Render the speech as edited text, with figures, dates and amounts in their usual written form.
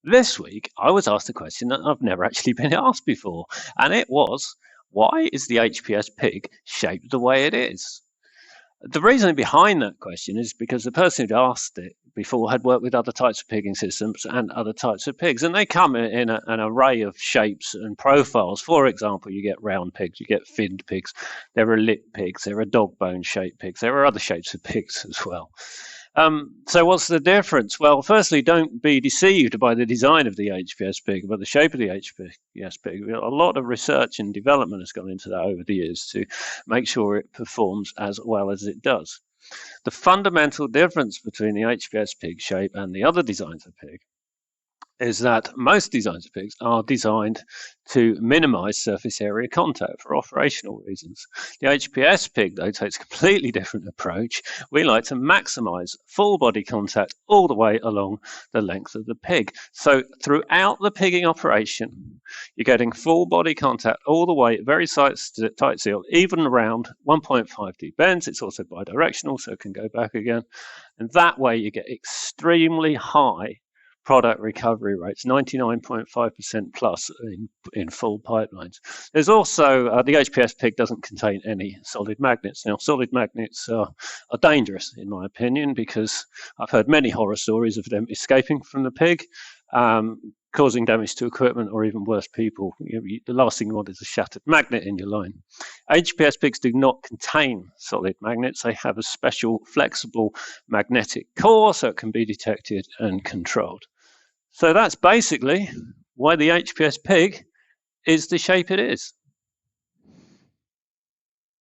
This week, I was asked a question that I've never actually been asked before, and it was, why is the HPS pig shaped the way it is? The reason behind that question is because the person who'd asked it before had worked with other types of pigging systems and other types of pigs, and they come in an array of shapes and profiles. For example, you get round pigs, you get finned pigs, there are lip pigs, there are dog bone shaped pigs, there are other shapes of pigs as well. So what's the difference? Well, firstly, don't be deceived by the design of the HPS pig, but the shape of the HPS pig. A lot of research and development has gone into that over the years to make sure it performs as well as it does. The fundamental difference between the HPS pig shape and the other designs of pig is that most designs of pigs are designed to minimize surface area contact for operational reasons. The HPS pig, though, takes a completely different approach. We like to maximize full body contact all the way along the length of the pig. So throughout the pigging operation, you're getting full body contact all the way, very tight seal, even around 1.5D bends. It's also bidirectional, so it can go back again. And that way you get extremely high product recovery rates, 99.5% plus in full pipelines. There's also, the HPS pig doesn't contain any solid magnets. Now, solid magnets are dangerous, in my opinion, because I've heard many horror stories of them escaping from the pig, causing damage to equipment, or even worse, people. The last thing you want is a shattered magnet in your line. HPS pigs do not contain solid magnets. They have a special flexible magnetic core, so it can be detected and controlled. So that's basically why the HPS pig is the shape it is.